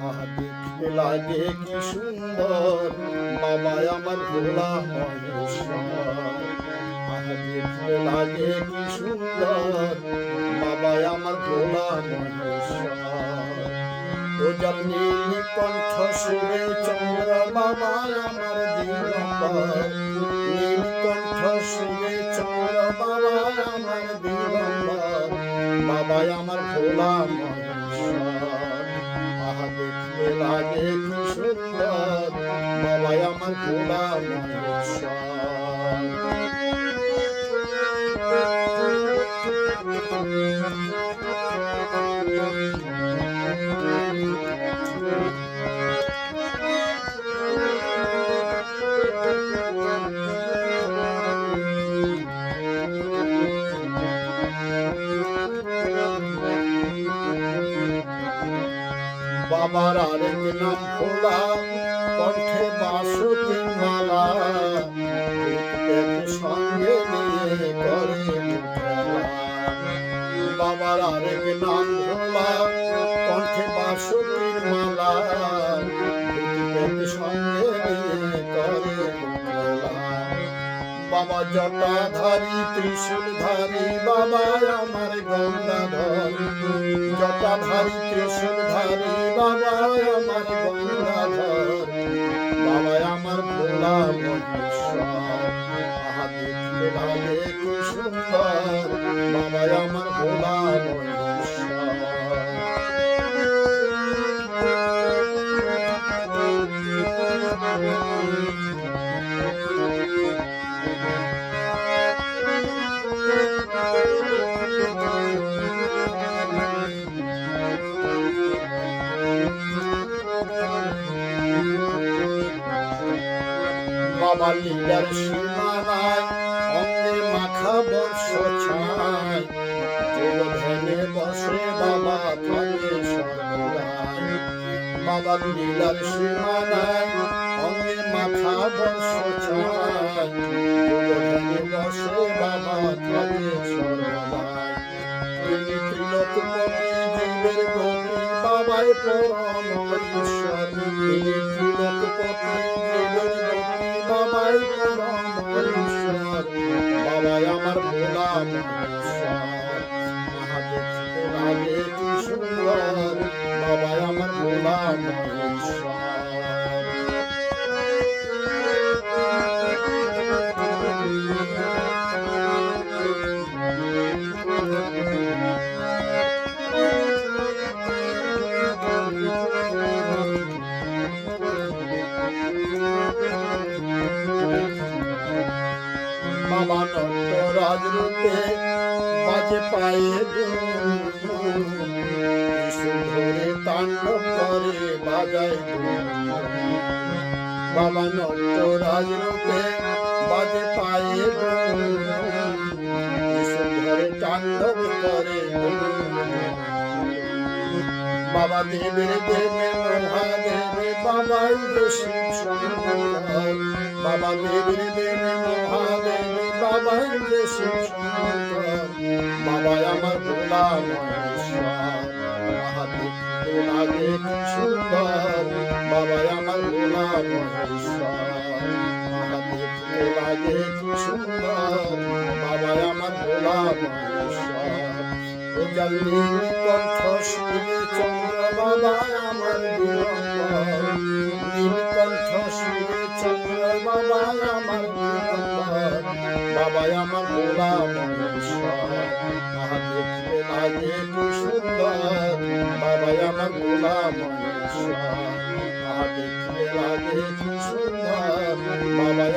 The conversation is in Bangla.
আহা দেখতে লাগে কি সুন্দর বাবা আমার ভোলা মহেশ্বর। আহা দেখতে লাগে কি সুন্দর বাবা আমার ভোলা মহেশ্বর। ও যার নীল কণ্ঠ সুরে চন্দ্র বাবা আমার দিগম্বর। নীল কণ্ঠ সুরে চন্দ্র বাবা আমার দিগম্বর। বাবা আমার ভোলা মহেশ্বর। আহা দেখতে লাগে কি সুন্দর বাবা আমার ভোলা বাবার আরেক নাম ভোলা, কণ্ঠে বাঁশতি মালা, সঙ্গে নিয়ে করে খেলা। বাবার আরেক নাম ভোলা, কণ্ঠে বাঁশতির মালা, সঙ্গে নিয়ে করে খেলা। বাবা জটাধারী ত্রিশূলধারী বাবা আমার গঙ্গাধর। জটাধারী ত্রিশূলধারী বাবা আমার গঙ্গাধর। বাবা আমার ভোলা মহেশ্বর। আহা দেখতে লাগে কি সুন্দর বাবা আমার ভোলা মহেশ্বর। বাবা লীলার সীমানায় অঙ্গে মাখা বর্ষ ছায়। যোগ ধ্যানে বসে বাবা থাকে সর্বদাই। বাবা লীলার সীমানায় অঙ্গে মাখা বর্ষ ছায়। যোগ ধ্যানে বসে বাবা থাকে সর্বদাই। তিনি ত্রিলোকপতি জীবের গতি বাবাই পরম ঈশ্বর। তিনি ত্রিলোকপতি জীবের গতি বাবাই পরম ঈশ্বর। বাবাই আমার ভোলা মহেশ্বর। আহা দেখতে লাগে কি সুন্দর বাবাই আমার ভোলা মহেশ্বর। বাবা নটরাজ রূপে বাজে পায়ে ধরে তাণ্ডব করে বাজায়। বাবা নটরাজ রূপে বাজে পায়ে ধরে তাণ্ডব করে। বাবা দেবের দেবে মহাদেবে বাবাই শিব শঙ্কর। বাবা দেবের দেবে মহাদেবে বাবাই শিব শঙ্কর। বাবাই আমার ভোলা মহেশ্বর। আহা দেখতে লাগে কি সুন্দর বাবাই আমার ভোলা মহেশ্বর। আহা দেখতে লাগে কি সুন্দর বাবাই আমার ভোলা মহেশ্বর। ও যার নীল কণ্ঠ সুরে চন্দ্র বাবা আমার দিগম্বর। নীল কণ্ঠ সুরে চন্দ্র বাবা আমার দিগম্বর। বাবাই আমার ভোলা মহেশ্বর। আহা দেখতে লাগে কি সুন্দর বাবাই আমার ভোলা মহেশ্বর। আহা দেখতে লাগে কি সুন্দর বাবাই